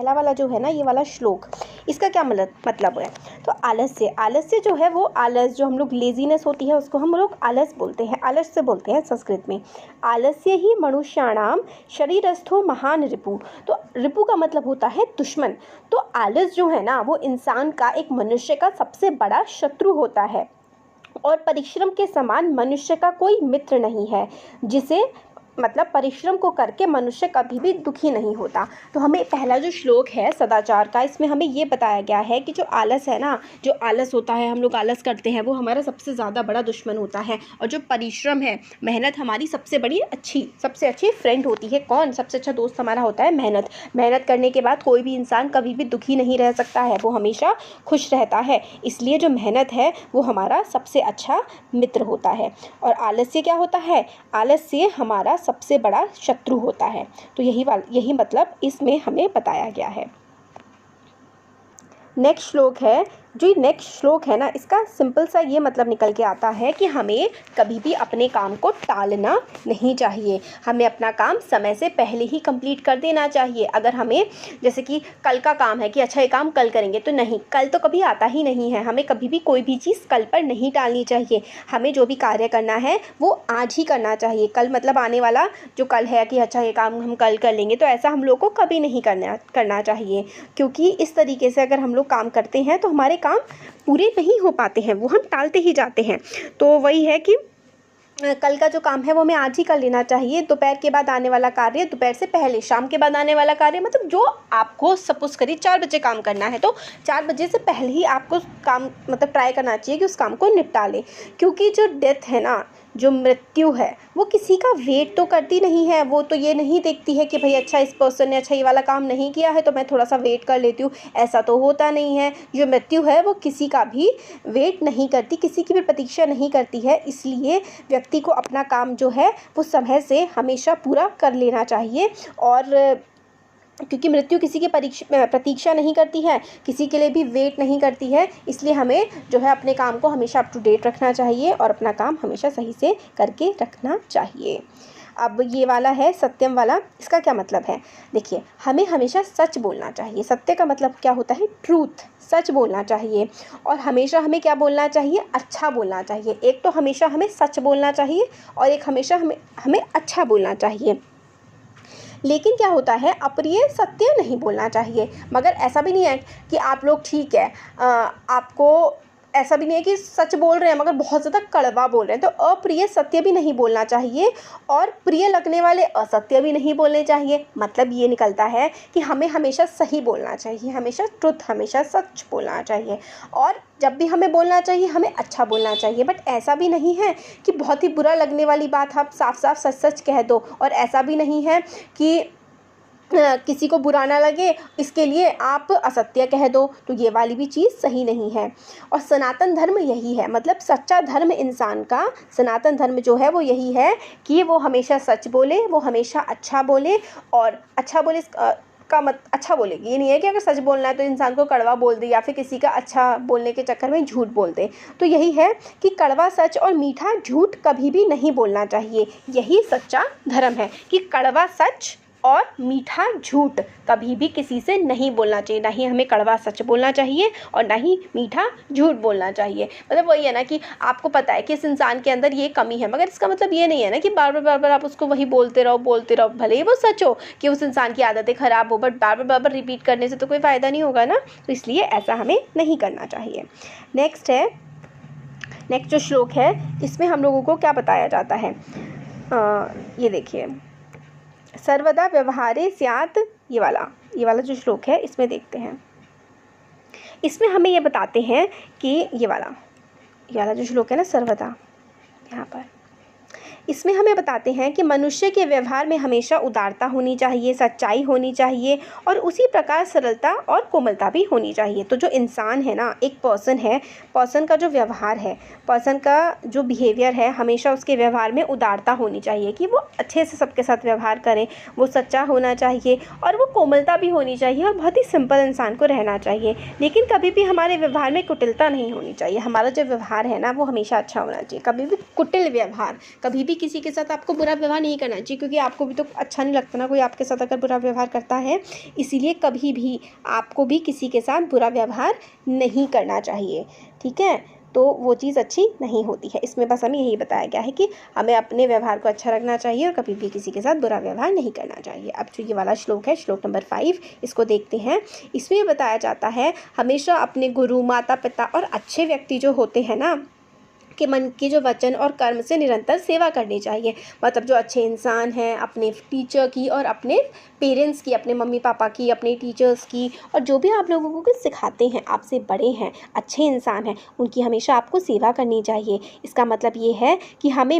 पहला वाला जो है ना, ये वाला श्लोक, इसका क्या मतलब है? तो आलस्य जो है वो आलस, जो हम लोग लेजीनेस होती है उसको हम लोग आलस बोलते हैं, आलस्य बोलते हैं संस्कृत में। आलस्य ही मनुष्याणाम शरीरस्थो महान रिपु। तो रिपु का मतलब होता है दुश्मन। तो आलस जो है ना, वो इंसान का, एक मनुष्य का सबसे बड़ा शत्रु होता है और परिश्रम के समान मनुष्य का कोई मित्र नहीं है, जिसे मतलब परिश्रम को करके मनुष्य कभी भी दुखी नहीं होता। तो हमें पहला जो श्लोक है सदाचार का, इसमें हमें ये बताया गया है कि जो आलस है ना, जो आलस होता है, हम लोग आलस करते हैं, वो हमारा सबसे ज़्यादा बड़ा दुश्मन होता है। और जो परिश्रम है, मेहनत हमारी सबसे अच्छी फ्रेंड होती है। कौन? सबसे अच्छा दोस्त हमारा होता है मेहनत। मेहनत करने के बाद कोई भी इंसान कभी भी दुखी नहीं रह सकता है, वो हमेशा खुश रहता है। इसलिए जो मेहनत है वो हमारा सबसे अच्छा मित्र होता है। और आलस्य क्या होता है? आलस्य हमारा सबसे बड़ा शत्रु होता है। तो यही मतलब इसमें हमें बताया गया है। नेक्स्ट श्लोक है ना, इसका सिंपल सा ये मतलब निकल के आता है कि हमें कभी भी अपने काम को टालना नहीं चाहिए। हमें अपना काम समय से पहले ही कंप्लीट कर देना चाहिए। अगर हमें जैसे कि कल का काम है कि अच्छा ये काम कल करेंगे, तो नहीं, कल तो कभी आता ही नहीं है। हमें कभी भी कोई भी चीज़ कल पर नहीं टालनी चाहिए। हमें जो भी कार्य करना है वो आज ही करना चाहिए। कल मतलब आने वाला जो कल है कि अच्छा ये काम हम कल कर लेंगे, तो ऐसा हम लोग को कभी नहीं करना चाहिए। क्योंकि इस तरीके से अगर हम लोग काम करते हैं तो हमारे काम पूरे नहीं हो पाते हैं, वो हम टालते ही जाते हैं। तो वही है कि कल का जो काम है वो हमें आज ही कर लेना चाहिए। दोपहर के बाद आने वाला कार्य दोपहर से पहले, शाम के बाद आने वाला कार्य, मतलब जो आपको सपोज करिए 4 बजे काम करना है, तो 4 बजे से पहले ही आपको काम मतलब ट्राई करना चाहिए कि उस काम को निपटा लें। क्योंकि जो डेथ है ना, जो मृत्यु है, वो किसी का वेट तो करती नहीं है। वो तो ये नहीं देखती है कि भाई अच्छा इस पर्सन ने अच्छा ये वाला काम नहीं किया है तो मैं थोड़ा सा वेट कर लेती हूँ, ऐसा तो होता नहीं है। जो मृत्यु है वो किसी का भी वेट नहीं करती, किसी की भी प्रतीक्षा नहीं करती है। इसलिए व्यक्ति को अपना काम जो है वो समय से हमेशा पूरा कर लेना चाहिए। और क्योंकि मृत्यु किसी की प्रतीक्षा नहीं करती है, किसी के लिए भी वेट नहीं करती है, इसलिए हमें जो है अपने काम को हमेशा अप टू डेट रखना चाहिए और अपना काम हमेशा सही से करके रखना चाहिए। अब ये वाला है सत्यम वाला, इसका क्या मतलब है? देखिए, हमें हमेशा सच बोलना चाहिए। सत्य का मतलब क्या होता है? ट्रूथ, सच बोलना चाहिए। और हमेशा हमें क्या बोलना चाहिए? अच्छा बोलना चाहिए। एक तो हमेशा हमें सच बोलना चाहिए और एक हमेशा हमें अच्छा बोलना चाहिए। लेकिन क्या होता है, अप्रिय सत्य नहीं बोलना चाहिए। मगर ऐसा भी नहीं है कि आप लोग ठीक है, आपको ऐसा भी नहीं है कि सच बोल रहे हैं मगर बहुत ज़्यादा कड़वा बोल रहे हैं, तो अप्रिय सत्य भी नहीं बोलना चाहिए और प्रिय लगने वाले असत्य भी नहीं बोलने चाहिए। मतलब ये निकलता है कि हमें हमेशा सही बोलना चाहिए, हमेशा ट्रुथ, हमेशा सच बोलना चाहिए। और जब भी हमें बोलना चाहिए हमें अच्छा बोलना चाहिए। बट ऐसा भी नहीं है कि बहुत ही बुरा लगने वाली बात आप साफ साफ सच सच कह दो, और ऐसा भी नहीं है कि किसी को बुरा ना लगे इसके लिए आप असत्य कह दो, तो ये वाली भी चीज़ सही नहीं है। और सनातन धर्म यही है, मतलब सच्चा धर्म इंसान का, सनातन धर्म जो है वो यही है कि वो हमेशा सच बोले, वो हमेशा अच्छा बोले। और अच्छा बोले अच्छा बोलेगी, ये नहीं है कि अगर सच बोलना है तो इंसान को कड़वा बोल दे या फिर किसी का अच्छा बोलने के चक्कर में झूठ बोल दे। तो यही है कि कड़वा सच और मीठा झूठ कभी भी नहीं बोलना चाहिए। यही सच्चा धर्म है कि कड़वा सच और मीठा झूठ कभी भी किसी से नहीं बोलना चाहिए। ना ही हमें कड़वा सच बोलना चाहिए और ना ही मीठा झूठ बोलना चाहिए। मतलब वही है ना कि आपको पता है कि इस इंसान के अंदर ये कमी है, मगर इसका मतलब ये नहीं है ना कि बार बार आप उसको वही बोलते रहो। भले ही वो सच हो कि उस इंसान की आदतें ख़राब हो, बट बार बार रिपीट करने से तो कोई फ़ायदा नहीं होगा ना। तो इसलिए ऐसा हमें नहीं करना चाहिए। नेक्स्ट जो श्लोक है, इसमें हम लोगों को क्या बताया जाता है? ये देखिए, सर्वदा व्यवहारे स्यात्, ये वाला जो श्लोक है इसमें देखते हैं। इसमें हमें ये बताते हैं कि ये वाला जो श्लोक है ना, सर्वदा, यहाँ पर इसमें हमें बताते हैं कि मनुष्य के व्यवहार में हमेशा उदारता होनी चाहिए, सच्चाई होनी चाहिए और उसी प्रकार सरलता और कोमलता भी होनी चाहिए। तो जो इंसान है ना, एक पर्सन का जो व्यवहार है, पर्सन का जो बिहेवियर है, हमेशा उसके व्यवहार में उदारता होनी चाहिए कि वो अच्छे से सबके साथ व्यवहार करें, वो सच्चा होना चाहिए और वो कोमलता भी होनी चाहिए और बहुत ही सिंपल इंसान को रहना चाहिए। लेकिन कभी भी हमारे व्यवहार में कुटिलता नहीं होनी चाहिए। हमारा जो व्यवहार है ना वो हमेशा अच्छा होना चाहिए। कभी भी कुटिल व्यवहार, कभी भी किसी के साथ आपको बुरा व्यवहार नहीं करना चाहिए, क्योंकि आपको भी तो अच्छा नहीं लगता ना कोई आपके साथ अगर बुरा व्यवहार करता है। इसीलिए कभी भी आपको भी किसी के साथ बुरा व्यवहार नहीं करना चाहिए, ठीक है। तो वो चीज़ अच्छी नहीं होती है। इसमें बस हमें यही बताया गया है कि हमें अपने व्यवहार को अच्छा रखना चाहिए और कभी भी किसी के साथ बुरा व्यवहार नहीं करना चाहिए। अब जो ये वाला श्लोक है, श्लोक नंबर 5, इसको देखते हैं। इसमें बताया जाता है हमेशा अपने गुरु, माता पिता और अच्छे व्यक्ति जो होते हैं ना के मन की जो वचन और कर्म से निरंतर सेवा करनी चाहिए। मतलब जो अच्छे इंसान हैं, अपने टीचर की और अपने पेरेंट्स की, अपने मम्मी पापा की, अपने टीचर्स की, और जो भी आप लोगों को सिखाते हैं, आपसे बड़े हैं, अच्छे इंसान हैं, उनकी हमेशा आपको सेवा करनी चाहिए। इसका मतलब ये है कि हमें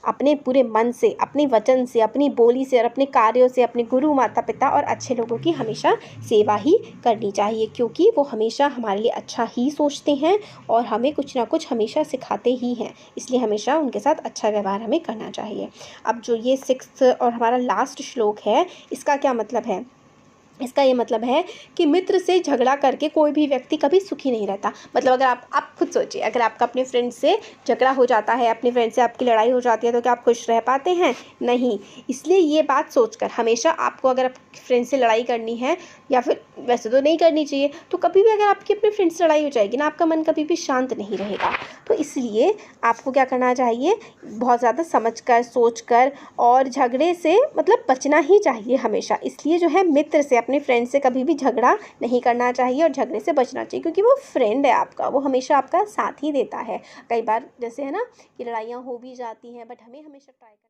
अपने पूरे मन से, अपने वचन से, अपनी बोली से और अपने कार्यों से अपने गुरु, माता पिता और अच्छे लोगों की हमेशा सेवा ही करनी चाहिए, क्योंकि वो हमेशा हमारे लिए अच्छा ही सोचते हैं और हमें कुछ ना कुछ हमेशा सिखाते ही हैं। इसलिए हमेशा उनके साथ अच्छा व्यवहार हमें करना चाहिए। अब जो ये 6th और हमारा लास्ट श्लोक है, इसका क्या मतलब है? इसका ये मतलब है कि मित्र से झगड़ा करके कोई भी व्यक्ति कभी सुखी नहीं रहता। मतलब अगर आप खुद सोचिए, अगर आपका अपने फ्रेंड से झगड़ा हो जाता है, अपने फ्रेंड से आपकी लड़ाई हो जाती है, तो क्या आप खुश रह पाते हैं? नहीं। इसलिए ये बात सोचकर हमेशा आपको, अगर आपके फ्रेंड से लड़ाई करनी है, या फिर वैसे तो नहीं करनी चाहिए, तो कभी भी अगर आपकी अपने फ्रेंड से लड़ाई हो जाएगी ना, आपका मन कभी भी शांत नहीं रहेगा। तो इसलिए आपको क्या करना चाहिए? बहुत ज़्यादा समझकर, सोचकर और झगड़े से मतलब बचना ही चाहिए हमेशा। इसलिए जो है मित्र से, अपने फ्रेंड से कभी भी झगड़ा नहीं करना चाहिए और झगड़े से बचना चाहिए, क्योंकि वो फ्रेंड है आपका, वो हमेशा आपका साथ ही देता है। कई बार जैसे है ना कि लड़ाइयाँ हो भी जाती हैं, बट हमें हमेशा ट्राई करना